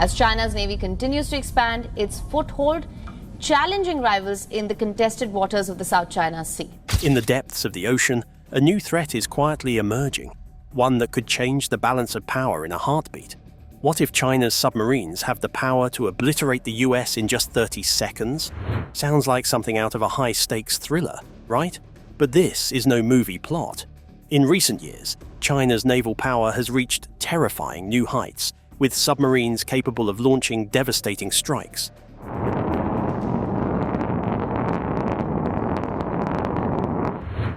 as China's navy continues to expand its foothold, challenging rivals in the contested waters of the South China Sea. In the depths of the ocean, a new threat is quietly emerging, one that could change the balance of power in a heartbeat. What if China's submarines have the power to obliterate the US in just 30 seconds? Sounds like something out of a high-stakes thriller, right? But this is no movie plot. In recent years, China's naval power has reached terrifying new heights, with submarines capable of launching devastating strikes.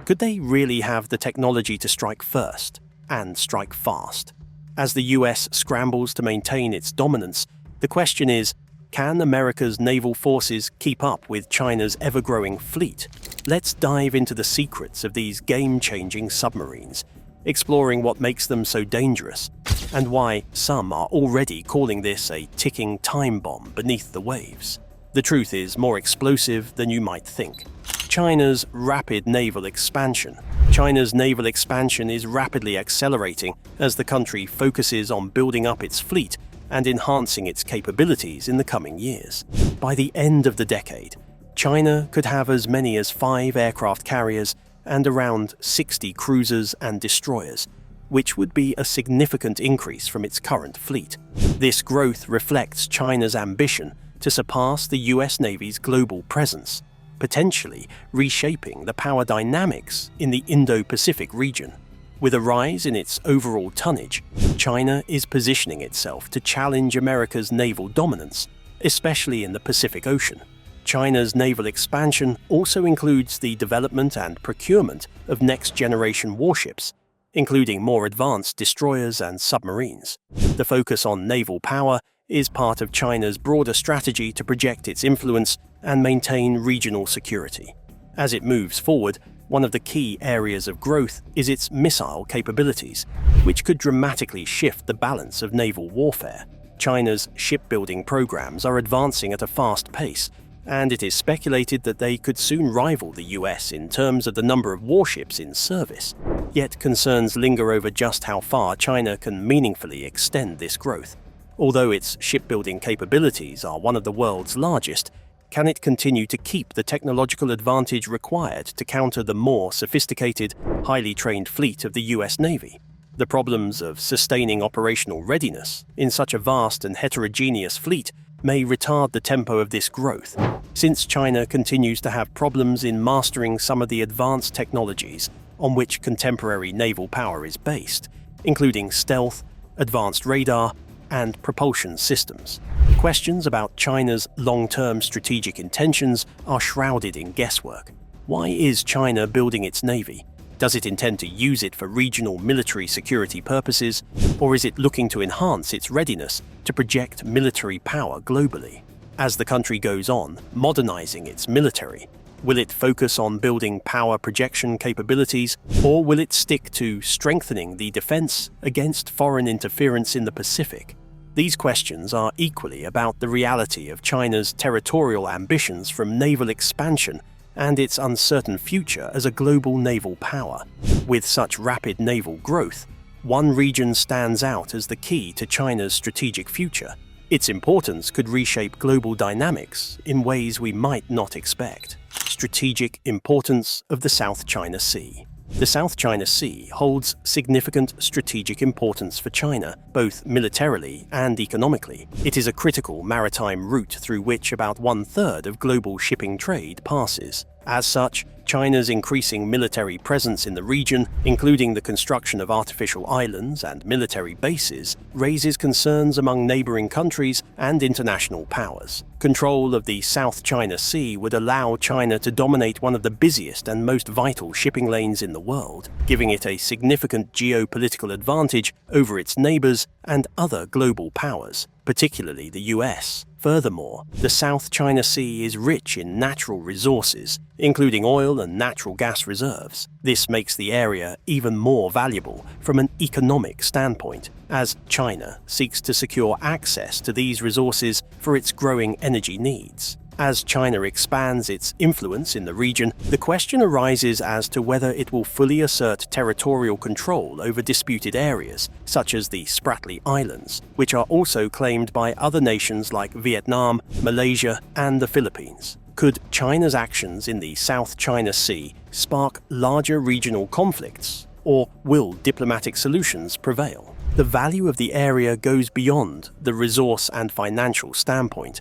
Could they really have the technology to strike first, and strike fast? As the US scrambles to maintain its dominance, the question is, can America's naval forces keep up with China's ever-growing fleet? Let's dive into the secrets of these game-changing submarines, exploring what makes them so dangerous, and why some are already calling this a ticking time bomb beneath the waves. The truth is more explosive than you might think. China's rapid naval expansion. China's naval expansion is rapidly accelerating as the country focuses on building up its fleet and enhancing its capabilities in the coming years. By the end of the decade, China could have as many as 5 aircraft carriers and around 60 cruisers and destroyers, which would be a significant increase from its current fleet. This growth reflects China's ambition to surpass the US Navy's global presence, potentially reshaping the power dynamics in the Indo-Pacific region. With a rise in its overall tonnage, China is positioning itself to challenge America's naval dominance, especially in the Pacific Ocean. China's naval expansion also includes the development and procurement of next-generation warships, including more advanced destroyers and submarines. The focus on naval power is part of China's broader strategy to project its influence and maintain regional security. As it moves forward, one of the key areas of growth is its missile capabilities, which could dramatically shift the balance of naval warfare. China's shipbuilding programs are advancing at a fast pace, and it is speculated that they could soon rival the US in terms of the number of warships in service. Yet concerns linger over just how far China can meaningfully extend this growth. Although its shipbuilding capabilities are one of the world's largest, can it continue to keep the technological advantage required to counter the more sophisticated, highly trained fleet of the US Navy? The problems of sustaining operational readiness in such a vast and heterogeneous fleet may retard the tempo of this growth, since China continues to have problems in mastering some of the advanced technologies on which contemporary naval power is based, including stealth, advanced radar, and propulsion systems. Questions about China's long-term strategic intentions are shrouded in guesswork. Why is China building its navy? Does it intend to use it for regional military security purposes, or is it looking to enhance its readiness to project military power globally? As the country goes on modernizing its military, will it focus on building power projection capabilities, or will it stick to strengthening the defense against foreign interference in the Pacific? These questions are equally about the reality of China's territorial ambitions from naval expansion and its uncertain future as a global naval power. With such rapid naval growth, one region stands out as the key to China's strategic future. Its importance could reshape global dynamics in ways we might not expect. Strategic importance of the South China Sea. The South China Sea holds significant strategic importance for China, both militarily and economically. It is a critical maritime route through which about 1/3 of global shipping trade passes. As such, China's increasing military presence in the region, including the construction of artificial islands and military bases, raises concerns among neighboring countries and international powers. Control of the South China Sea would allow China to dominate one of the busiest and most vital shipping lanes in the world, giving it a significant geopolitical advantage over its neighbors and other global powers, particularly the US. Furthermore, the South China Sea is rich in natural resources, including oil and natural gas reserves. This makes the area even more valuable from an economic standpoint, as China seeks to secure access to these resources for its growing energy needs. As China expands its influence in the region, the question arises as to whether it will fully assert territorial control over disputed areas, such as the Spratly Islands, which are also claimed by other nations like Vietnam, Malaysia, and the Philippines. Could China's actions in the South China Sea spark larger regional conflicts, or will diplomatic solutions prevail? The value of the area goes beyond the resource and financial standpoint.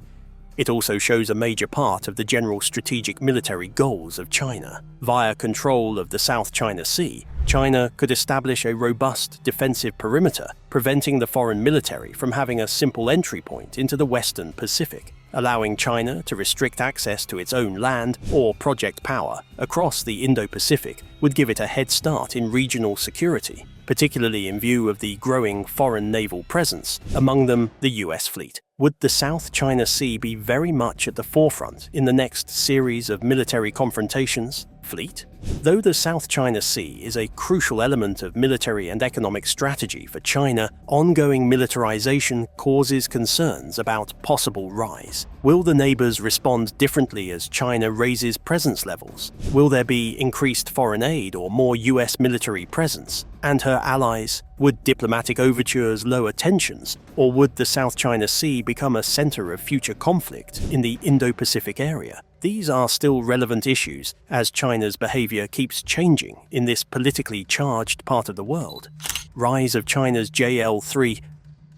It also shows a major part of the general strategic military goals of China. Via control of the South China Sea, China could establish a robust defensive perimeter, preventing the foreign military from having a simple entry point into the Western Pacific. Allowing China to restrict access to its own land or project power across the Indo-Pacific would give it a head start in regional security, particularly in view of the growing foreign naval presence, among them the US fleet. Would the South China Sea be very much at the forefront in the next series of military confrontations? Fleet? Though the South China Sea is a crucial element of military and economic strategy for China, ongoing militarization causes concerns about possible rise. Will the neighbors respond differently as China raises presence levels? Will there be increased foreign aid or more US military presence? And her allies? Would diplomatic overtures lower tensions, or would the South China Sea become a center of future conflict in the Indo-Pacific area? These are still relevant issues as China's behavior keeps changing in this politically charged part of the world. Rise of China's JL-3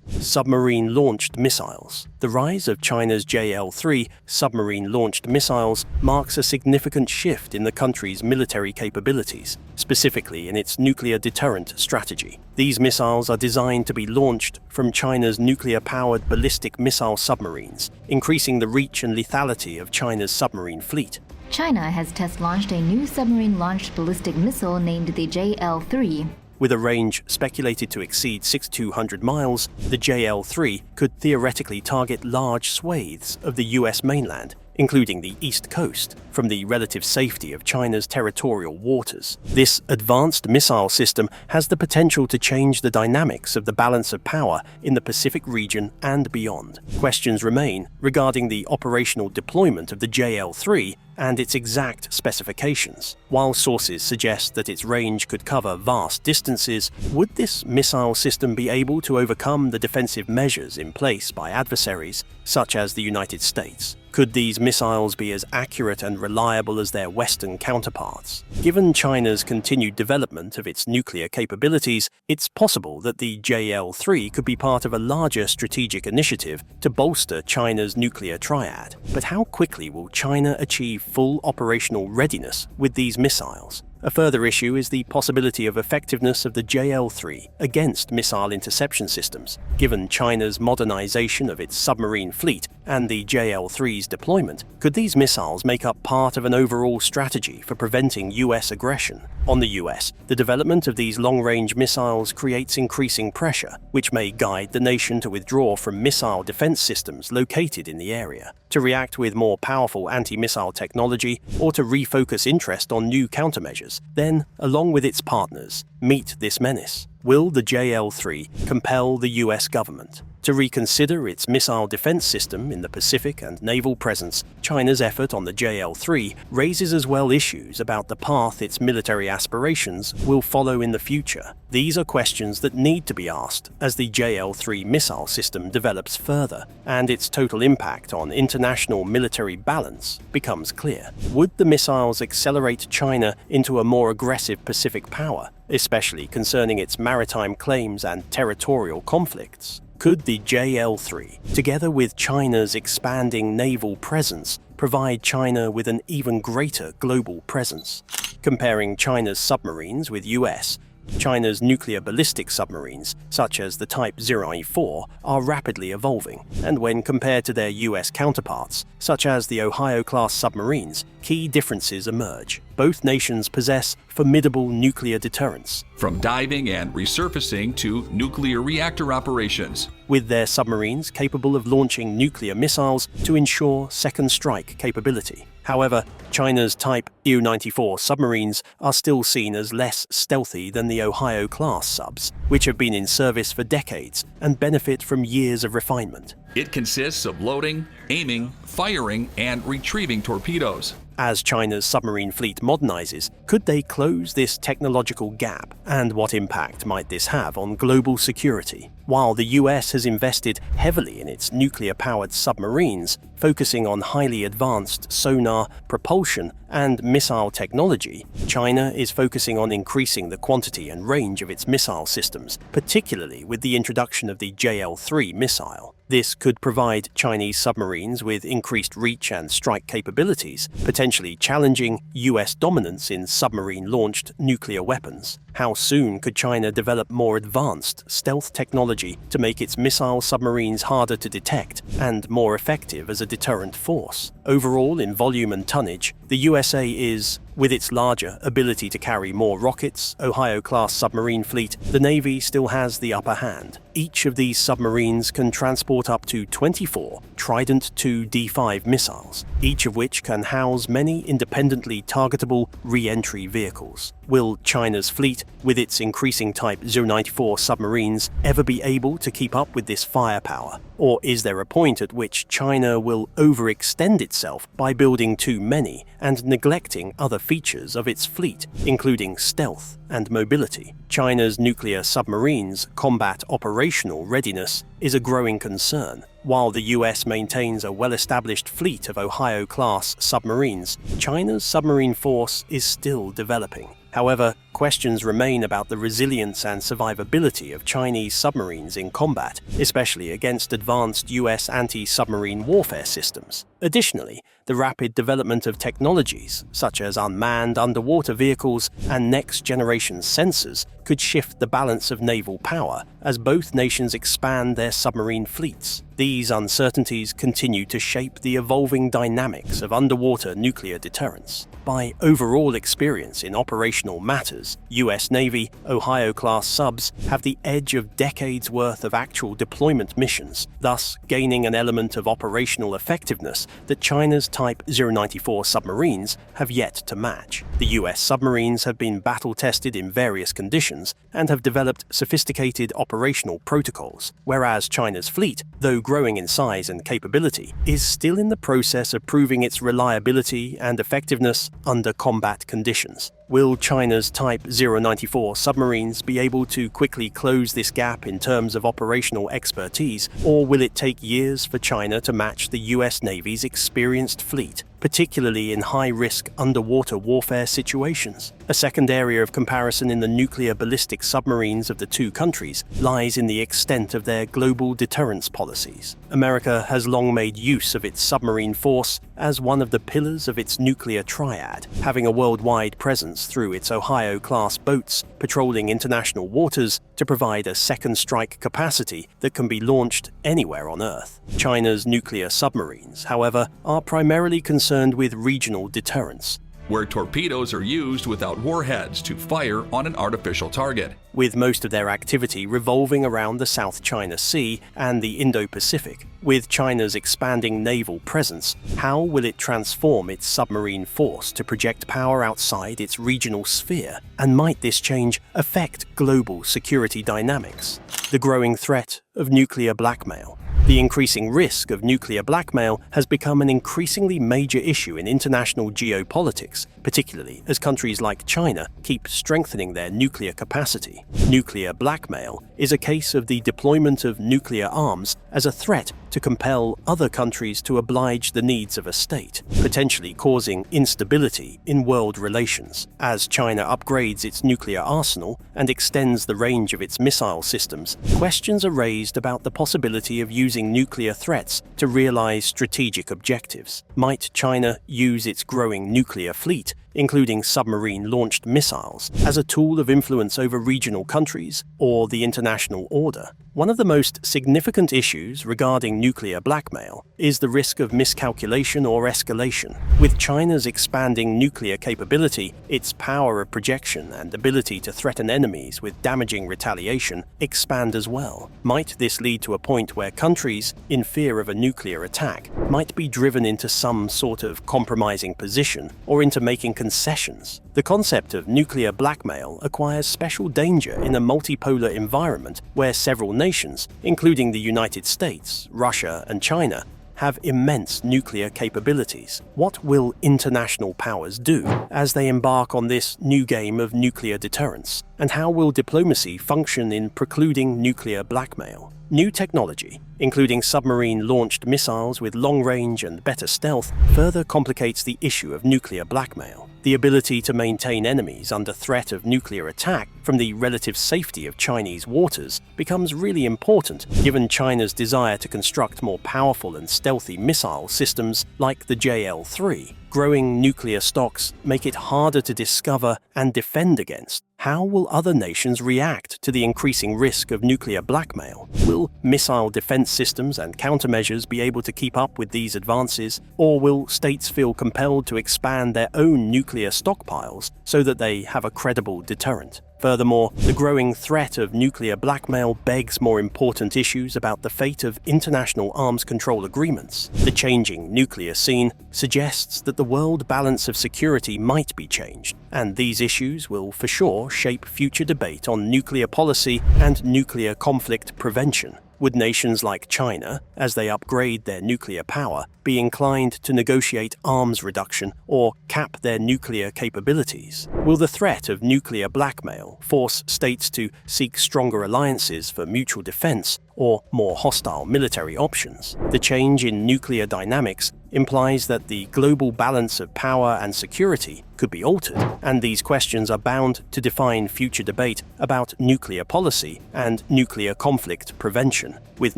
submarine-launched missiles. The rise of China's JL-3 submarine-launched missiles marks a significant shift in the country's military capabilities, specifically in its nuclear deterrent strategy. These missiles are designed to be launched from China's nuclear-powered ballistic missile submarines, increasing the reach and lethality of China's submarine fleet. China has test-launched a new submarine-launched ballistic missile named the JL-3. With a range speculated to exceed 6,200 miles, the JL-3 could theoretically target large swathes of the US mainland, including the East Coast, from the relative safety of China's territorial waters. This advanced missile system has the potential to change the dynamics of the balance of power in the Pacific region and beyond. Questions remain regarding the operational deployment of the JL-3 and its exact specifications. While sources suggest that its range could cover vast distances, would this missile system be able to overcome the defensive measures in place by adversaries, such as the United States? Could these missiles be as accurate and reliable as their Western counterparts? Given China's continued development of its nuclear capabilities, it's possible that the JL-3 could be part of a larger strategic initiative to bolster China's nuclear triad. But how quickly will China achieve full operational readiness with these missiles? A further issue is the possibility of effectiveness of the JL-3 against missile interception systems. Given China's modernization of its submarine fleet and the JL-3's deployment, could these missiles make up part of an overall strategy for preventing US aggression? On the US, the development of these long-range missiles creates increasing pressure, which may guide the nation to withdraw from missile defense systems located in the area, to react with more powerful anti-missile technology, or to refocus interest on new countermeasures, then, along with its partners, meet this menace. Will the JL-3 compel the US government to reconsider its missile defense system in the Pacific and naval presence? China's effort on the JL-3 raises as well issues about the path its military aspirations will follow in the future. These are questions that need to be asked as the JL-3 missile system develops further and its total impact on international military balance becomes clear. Would the missiles accelerate China into a more aggressive Pacific power, especially concerning its maritime claims and territorial conflicts? Could the JL-3, together with China's expanding naval presence, provide China with an even greater global presence? Comparing China's submarines with US, China's nuclear ballistic submarines, such as the Type 0E4, are rapidly evolving, and when compared to their US counterparts, such as the Ohio-class submarines, key differences emerge. Both nations possess formidable nuclear deterrents. From diving and resurfacing to nuclear reactor operations. With their submarines capable of launching nuclear missiles to ensure second strike capability. However, China's Type EU-94 submarines are still seen as less stealthy than the Ohio-class subs, which have been in service for decades and benefit from years of refinement. It consists of loading, aiming, firing, and retrieving torpedoes. As China's submarine fleet modernizes, could they close this technological gap? And what impact might this have on global security? While the US has invested heavily in its nuclear-powered submarines, focusing on highly advanced sonar, propulsion, and missile technology, China is focusing on increasing the quantity and range of its missile systems, particularly with the introduction of the JL-3 missile. This could provide Chinese submarines with increased reach and strike capabilities, potentially challenging US dominance in submarine-launched nuclear weapons. How soon could China develop more advanced stealth technology to make its missile submarines harder to detect and more effective as a deterrent force? Overall, in volume and tonnage, the USA is, with its larger ability to carry more rockets, Ohio-class submarine fleet, the Navy still has the upper hand. Each of these submarines can transport up to 24 Trident II D5 missiles, each of which can house many independently targetable re-entry vehicles. Will China's fleet, with its increasing Type 094 submarines, ever be able to keep up with this firepower? Or is there a point at which China will overextend itself by building too many and neglecting other features of its fleet, including stealth and mobility? China's nuclear submarines' combat operational readiness is a growing concern. While the US maintains a well-established fleet of Ohio-class submarines, China's submarine force is still developing. However, questions remain about the resilience and survivability of Chinese submarines in combat, especially against advanced US anti-submarine warfare systems. Additionally, the rapid development of technologies, such as unmanned underwater vehicles and next-generation sensors, could shift the balance of naval power as both nations expand their submarine fleets. These uncertainties continue to shape the evolving dynamics of underwater nuclear deterrence. By overall experience in operational matters, US Navy Ohio-class subs have the edge of decades' worth of actual deployment missions, thus gaining an element of operational effectiveness that China's Type 094 submarines have yet to match. The US submarines have been battle-tested in various conditions and have developed sophisticated operational protocols, whereas China's fleet, though growing in size and capability, is still in the process of proving its reliability and effectiveness under combat conditions. Will China's Type 094 submarines be able to quickly close this gap in terms of operational expertise, or will it take years for China to match the US Navy's experienced fleet, particularly in high-risk underwater warfare situations? A second area of comparison in the nuclear ballistic submarines of the two countries lies in the extent of their global deterrence policies. America has long made use of its submarine force as one of the pillars of its nuclear triad, having a worldwide presence through its Ohio-class boats patrolling international waters to provide a second strike capacity that can be launched anywhere on Earth. China's nuclear submarines, however, are primarily concerned with regional deterrence, where torpedoes are used without warheads to fire on an artificial target. with most of their activity revolving around the South China Sea and the Indo-Pacific. With China's expanding naval presence, how will it transform its submarine force to project power outside its regional sphere? And might this change affect global security dynamics? The growing threat of nuclear blackmail. The increasing risk of nuclear blackmail has become an increasingly major issue in international geopolitics, particularly as countries like China keep strengthening their nuclear capacity. Nuclear blackmail is a case of the deployment of nuclear arms as a threat to compel other countries to oblige the needs of a state, potentially causing instability in world relations. As China upgrades its nuclear arsenal and extends the range of its missile systems, questions are raised about the possibility of using nuclear threats to realize strategic objectives. Might China use its growing nuclear fleet, including submarine-launched missiles, as a tool of influence over regional countries or the international order? One of the most significant issues regarding nuclear blackmail is the risk of miscalculation or escalation. With China's expanding nuclear capability, its power of projection and ability to threaten enemies with damaging retaliation expand as well. Might this lead to a point where countries, in fear of a nuclear attack, might be driven into some sort of compromising position or into making concessions? The concept of nuclear blackmail acquires special danger in a multipolar environment where several nations, including the United States, Russia, and China, have immense nuclear capabilities. What will international powers do as they embark on this new game of nuclear deterrence? And how will diplomacy function in precluding nuclear blackmail? New technology, including submarine-launched missiles with long range and better stealth, further complicates the issue of nuclear blackmail. The ability to maintain enemies under threat of nuclear attack from the relative safety of Chinese waters becomes really important given China's desire to construct more powerful and stealthy missile systems like the JL-3. Growing nuclear stocks make it harder to discover and defend against. How will other nations react to the increasing risk of nuclear blackmail? Will missile defense systems and countermeasures be able to keep up with these advances, or will states feel compelled to expand their own nuclear stockpiles so that they have a credible deterrent? Furthermore, the growing threat of nuclear blackmail begs more important issues about the fate of international arms control agreements. The changing nuclear scene suggests that the world balance of security might be changed, and these issues will for sure shape future debate on nuclear policy and nuclear conflict prevention. Would nations like China, as they upgrade their nuclear power, be inclined to negotiate arms reduction or cap their nuclear capabilities? Will the threat of nuclear blackmail force states to seek stronger alliances for mutual defense or more hostile military options? The change in nuclear dynamics implies that the global balance of power and security could be altered, and these questions are bound to define future debate about nuclear policy and nuclear conflict prevention. With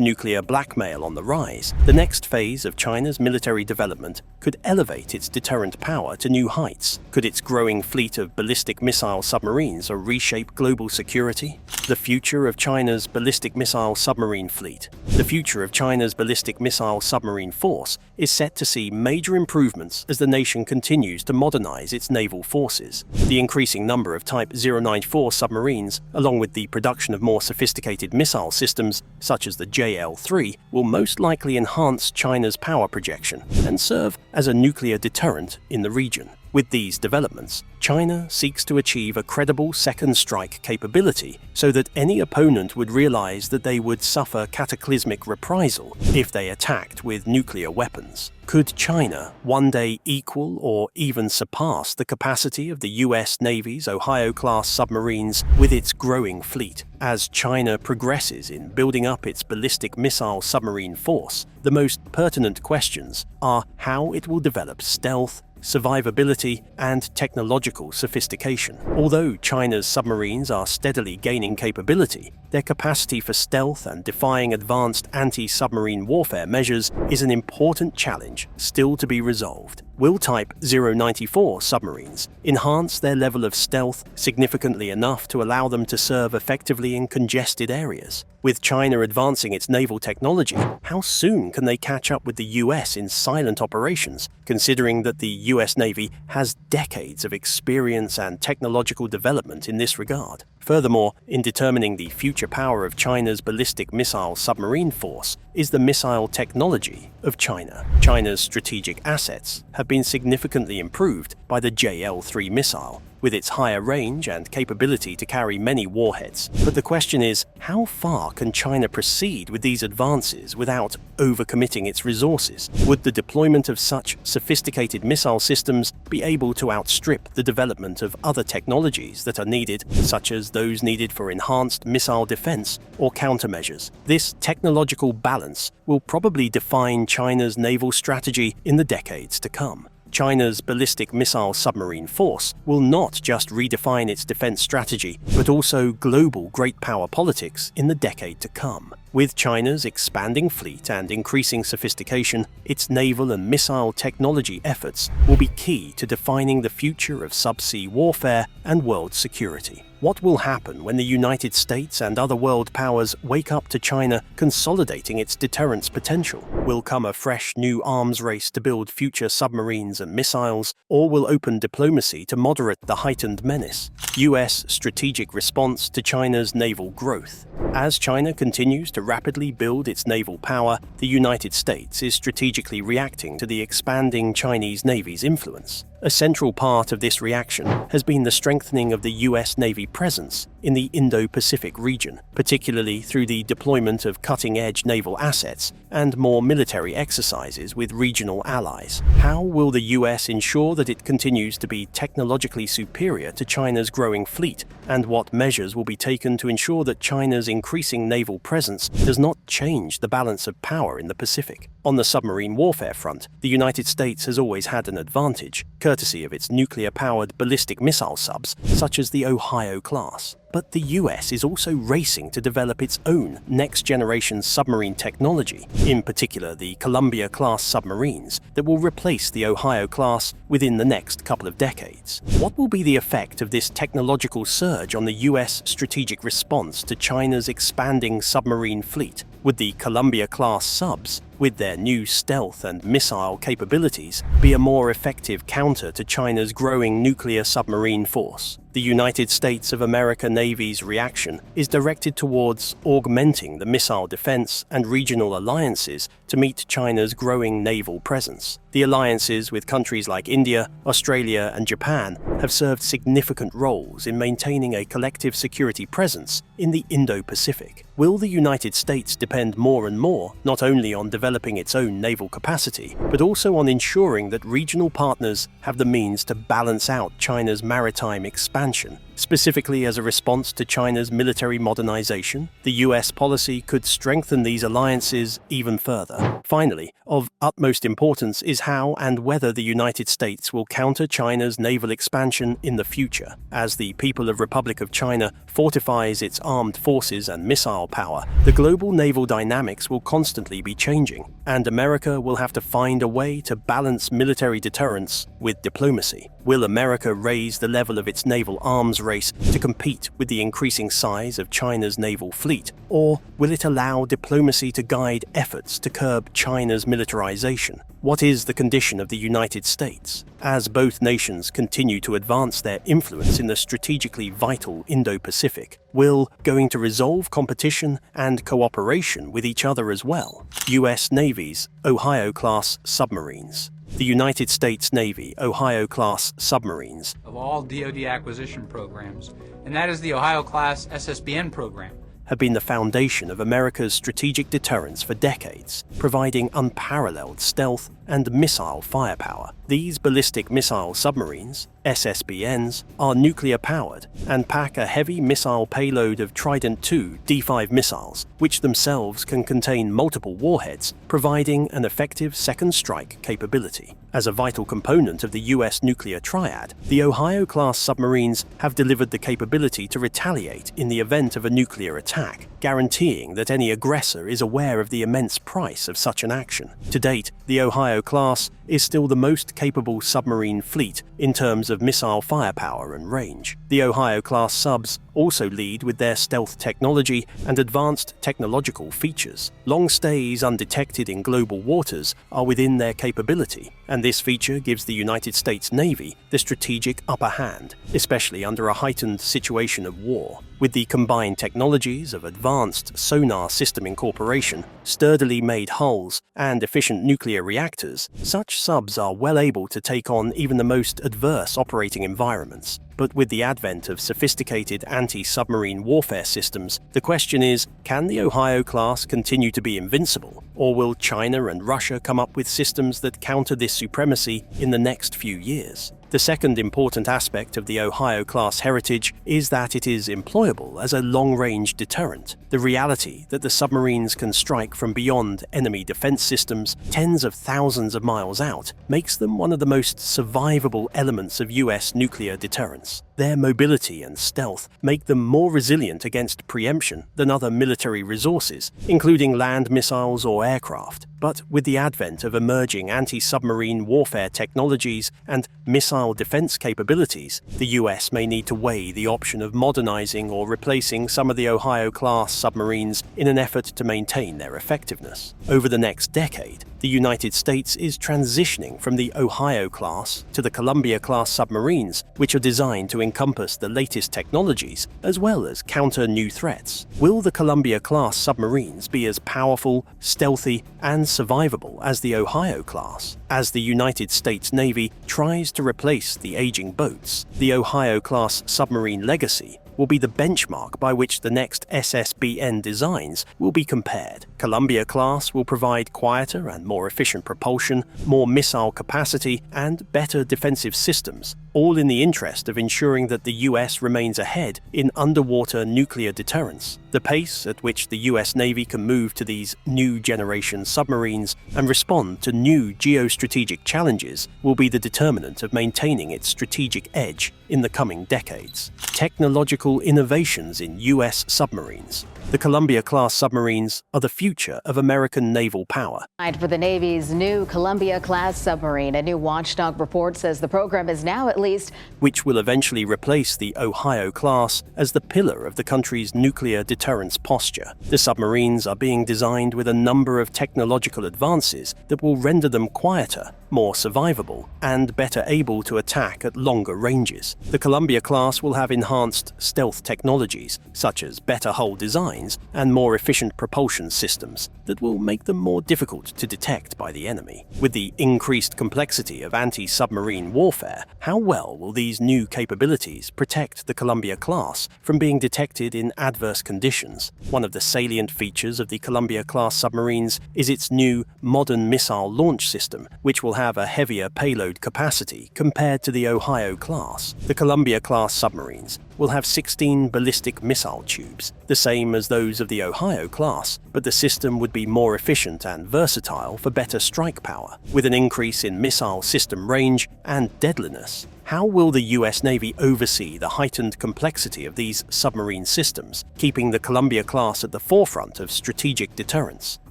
nuclear blackmail on the rise, the next phase of China's military development could elevate its deterrent power to new heights. Could its growing fleet of ballistic missile submarines reshape global security? The future of China's ballistic missile submarine fleet. The future of China's ballistic missile submarine force is set to see major improvements as the nation continues to modernize its naval forces. The increasing number of Type 094 submarines, along with the production of more sophisticated missile systems such as the JL-3, will most likely enhance China's power projection and serve as a nuclear deterrent in the region. With these developments, China seeks to achieve a credible second strike capability so that any opponent would realize that they would suffer cataclysmic reprisal if they attacked with nuclear weapons. Could China one day equal or even surpass the capacity of the US Navy's Ohio-class submarines with its growing fleet? As China progresses in building up its ballistic missile submarine force, the most pertinent questions are how it will develop stealth, survivability, and technological sophistication. Although China's submarines are steadily gaining capability, their capacity for stealth and defying advanced anti-submarine warfare measures is an important challenge still to be resolved. Will Type 094 submarines enhance their level of stealth significantly enough to allow them to serve effectively in congested areas? With China advancing its naval technology, how soon can they catch up with the US in silent operations, considering that the US Navy has decades of experience and technological development in this regard? Furthermore, in determining the future power of China's ballistic missile submarine force is the missile technology of China. China's strategic assets have been significantly improved by the JL-3 missile, with its higher range and capability to carry many warheads. But the question is, how far can China proceed with these advances without overcommitting its resources? Would the deployment of such sophisticated missile systems be able to outstrip the development of other technologies that are needed, such as those needed for enhanced missile defense or countermeasures? This technological balance will probably define China's naval strategy in the decades to come. China's ballistic missile submarine force will not just redefine its defense strategy, but also global great power politics in the decade to come. With China's expanding fleet and increasing sophistication, its naval and missile technology efforts will be key to defining the future of subsea warfare and world security. What will happen when the United States and other world powers wake up to China consolidating its deterrence potential? Will come a fresh new arms race to build future submarines and missiles, or will open diplomacy to moderate the heightened menace? US strategic response to China's naval growth. As China continues to rapidly build its naval power, the United States is strategically reacting to the expanding Chinese Navy's influence. A central part of this reaction has been the strengthening of the US Navy presence in the Indo-Pacific region, particularly through the deployment of cutting-edge naval assets and more military exercises with regional allies. How will the US ensure that it continues to be technologically superior to China's growing fleet, and what measures will be taken to ensure that China's increasing naval presence does not change the balance of power in the Pacific? On the submarine warfare front, the United States has always had an advantage, courtesy of its nuclear-powered ballistic missile subs, such as the Ohio class. But the US is also racing to develop its own next-generation submarine technology, in particular the Colombia-class submarines, that will replace the Ohio class within the next couple of decades. What will be the effect of this technological surge on the US strategic response to China's expanding submarine fleet? Would the Columbia-class subs, with their new stealth and missile capabilities, be a more effective counter to China's growing nuclear submarine force? The United States of America Navy's reaction is directed towards augmenting the missile defense and regional alliances to meet China's growing naval presence. The alliances with countries like India, Australia, and Japan have served significant roles in maintaining a collective security presence in the Indo-Pacific. Will the United States depend more and more not only on developing its own naval capacity, but also on ensuring that regional partners have the means to balance out China's maritime expansion? Specifically as a response to China's military modernization, the US policy could strengthen these alliances even further. Finally, of utmost importance is how and whether the United States will counter China's naval expansion in the future. As the People of Republic of China fortifies its armed forces and missile power, the global naval dynamics will constantly be changing, and America will have to find a way to balance military deterrence with diplomacy. Will America raise the level of its naval arms race to compete with the increasing size of China's naval fleet, or will it allow diplomacy to guide efforts to curb China's militarization? What is the condition of the United States? As both nations continue to advance their influence in the strategically vital Indo-Pacific, will going to resolve competition and cooperation with each other as well? US Navy's Ohio-class submarines. The United States Navy Ohio-class submarines of all DoD acquisition programs, and that is the Ohio-class SSBN program, have been the foundation of America's strategic deterrence for decades, providing unparalleled stealth and missile firepower. These ballistic missile submarines, SSBNs, are nuclear-powered and pack a heavy missile payload of Trident II D5 missiles, which themselves can contain multiple warheads, providing an effective second strike capability. As a vital component of the US nuclear triad, the Ohio-class submarines have delivered the capability to retaliate in the event of a nuclear attack, guaranteeing that any aggressor is aware of the immense price of such an action. To date, the Ohio class is still the most capable submarine fleet in terms of missile firepower and range. The Ohio-class subs also lead with their stealth technology and advanced technological features. Long stays undetected in global waters are within their capability, and this feature gives the United States Navy the strategic upper hand, especially under a heightened situation of war. With the combined technologies of advanced sonar system incorporation, sturdily made hulls, and efficient nuclear reactors, such subs are well able to take on even the most adverse operating environments. But with the advent of sophisticated anti-submarine warfare systems, the question is, can the Ohio class continue to be invincible, or will China and Russia come up with systems that counter this supremacy in the next few years? The second important aspect of the Ohio-class heritage is that it is employable as a long-range deterrent. The reality that the submarines can strike from beyond enemy defense systems tens of thousands of miles out makes them one of the most survivable elements of US nuclear deterrence. Their mobility and stealth make them more resilient against preemption than other military resources, including land missiles or aircraft. But with the advent of emerging anti-submarine warfare technologies and missile defense capabilities, the US may need to weigh the option of modernizing or replacing some of the Ohio-class submarines in an effort to maintain their effectiveness. Over the next decade, the United States is transitioning from the Ohio-class to the Columbia-class submarines, which are designed to encompass the latest technologies as well as counter new threats. Will the Columbia-class submarines be as powerful, stealthy, and survivable as the Ohio-class? As the United States Navy tries to replace the aging boats, the Ohio-class submarine legacy will be the benchmark by which the next SSBN designs will be compared. Columbia-class will provide quieter and more efficient propulsion, more missile capacity, and better defensive systems, all in the interest of ensuring that the US remains ahead in underwater nuclear deterrence. The pace at which the US Navy can move to these new generation submarines and respond to new geostrategic challenges will be the determinant of maintaining its strategic edge in the coming decades. Technological innovations in US submarines. The Columbia-class submarines are the future of American naval power. For the Navy's new Columbia-class submarine, a new watchdog report says the program is now at least which will eventually replace the Ohio-class as the pillar of the country's nuclear deterrence posture. The submarines are being designed with a number of technological advances that will render them quieter, more survivable, and better able to attack at longer ranges. The Columbia-class will have enhanced stealth technologies, such as better hull designs and more efficient propulsion systems that will make them more difficult to detect by the enemy. With the increased complexity of anti-submarine warfare, how well will these new capabilities protect the Columbia-class from being detected in adverse conditions? One of the salient features of the Columbia-class submarines is its new modern missile launch system, which will have a heavier payload capacity compared to the Ohio-class. The Columbia-class submarines will have 16 ballistic missile tubes, the same as those of the Ohio-class, but the system would be more efficient and versatile for better strike power, with an increase in missile system range and deadliness. How will the US Navy oversee the heightened complexity of these submarine systems, keeping the Columbia-class at the forefront of strategic deterrence?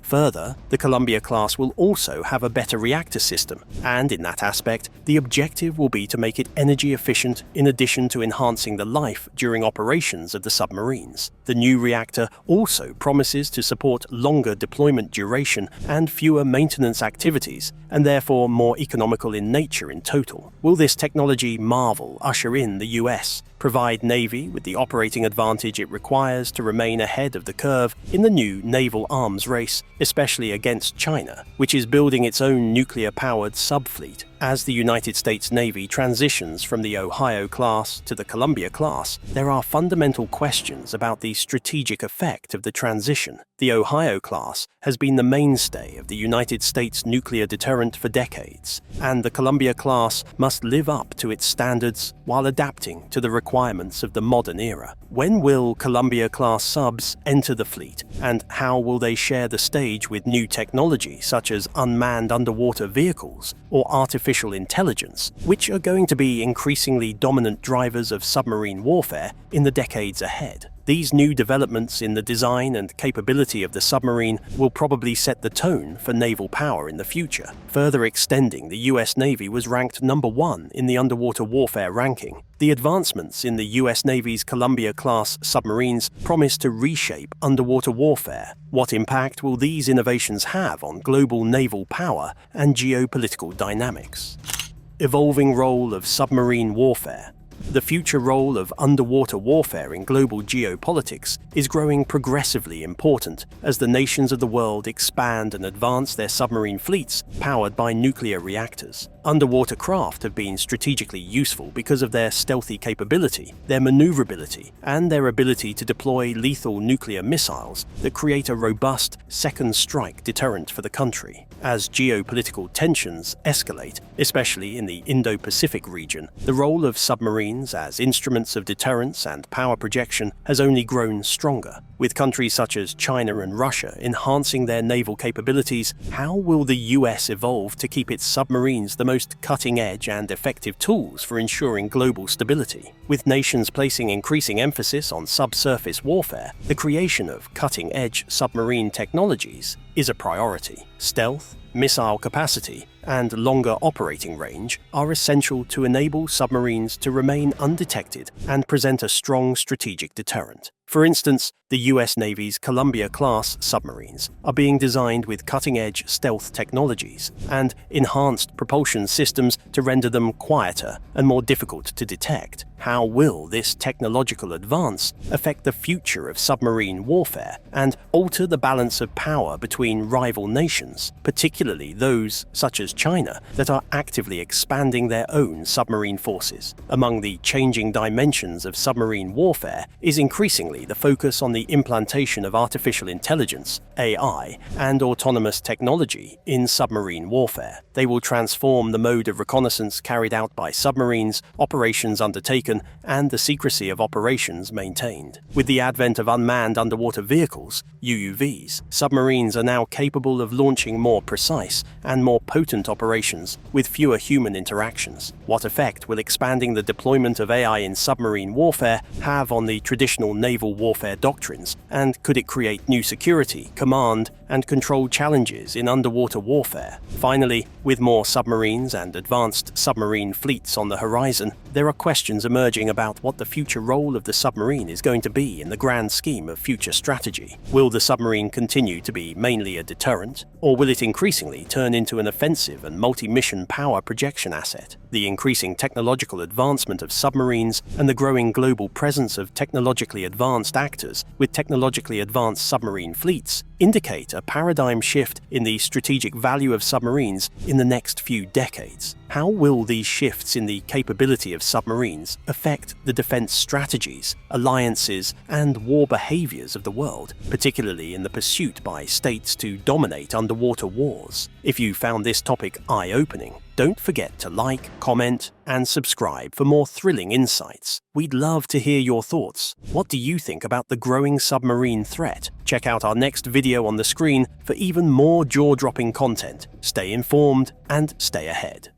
Further, the Columbia-class will also have a better reactor system, and in that aspect, the objective will be to make it energy efficient in addition to enhancing the life during operations of the submarines. The new reactor also promises to support longer deployment duration and fewer maintenance activities, and therefore more economical in nature in total. Will this technology marvel usher in the US, provide Navy with the operating advantage it requires to remain ahead of the curve in the new naval arms race, especially against China, which is building its own nuclear-powered subfleet? As the United States Navy transitions from the Ohio-class to the Columbia-class, there are fundamental questions about the strategic effect of the transition. The Ohio-class has been the mainstay of the United States nuclear deterrent for decades, and the Columbia-class must live up to its standards while adapting to the requirements of the modern era. When will Columbia-class subs enter the fleet, and how will they share the stage with new technology such as unmanned underwater vehicles or artificial intelligence, which are going to be increasingly dominant drivers of submarine warfare in the decades ahead? These new developments in the design and capability of the submarine will probably set the tone for naval power in the future. Further extending, the US Navy was ranked number 1 in the underwater warfare ranking. The advancements in the US Navy's Columbia-class submarines promise to reshape underwater warfare. What impact will these innovations have on global naval power and geopolitical dynamics? Evolving role of submarine warfare. The future role of underwater warfare in global geopolitics is growing progressively important as the nations of the world expand and advance their submarine fleets powered by nuclear reactors. Underwater craft have been strategically useful because of their stealthy capability, their maneuverability, and their ability to deploy lethal nuclear missiles that create a robust second strike deterrent for the country. As geopolitical tensions escalate, especially in the Indo-Pacific region, the role of submarines as instruments of deterrence and power projection has only grown stronger. With countries such as China and Russia enhancing their naval capabilities, how will the US evolve to keep its submarines the most most cutting-edge and effective tools for ensuring global stability. With nations placing increasing emphasis on subsurface warfare, the creation of cutting-edge submarine technologies is a priority. Stealth, missile capacity, and longer operating range are essential to enable submarines to remain undetected and present a strong strategic deterrent. For instance, the US Navy's Columbia-class submarines are being designed with cutting-edge stealth technologies and enhanced propulsion systems to render them quieter and more difficult to detect. How will this technological advance affect the future of submarine warfare and alter the balance of power between rival nations, particularly those, such as China, that are actively expanding their own submarine forces? Among the changing dimensions of submarine warfare is increasingly the focus on the implantation of artificial intelligence, AI, and autonomous technology in submarine warfare. They will transform the mode of reconnaissance carried out by submarines, operations undertaken, and the secrecy of operations maintained. With the advent of unmanned underwater vehicles, UUVs, submarines are now capable of launching more precise and more potent operations with fewer human interactions. What effect will expanding the deployment of AI in submarine warfare have on the traditional naval warfare doctrines, and could it create new security, command, and control challenges in underwater warfare? Finally, with more submarines and advanced submarine fleets on the horizon, there are questions emerging about what the future role of the submarine is going to be in the grand scheme of future strategy. Will the submarine continue to be mainly a deterrent, or will it increasingly turn into an offensive and multi-mission power projection asset? The increasing technological advancement of submarines and the growing global presence of technologically advanced actors with technologically advanced submarine fleets indicate a paradigm shift in the strategic value of submarines in the next few decades. How will these shifts in the capability of submarines affect the defense strategies, alliances, and war behaviors of the world, particularly in the pursuit by states to dominate underwater wars? If you found this topic eye-opening, don't forget to like, comment, and subscribe for more thrilling insights. We'd love to hear your thoughts. What do you think about the growing submarine threat? Check out our next video on the screen for even more jaw-dropping content. Stay informed and stay ahead.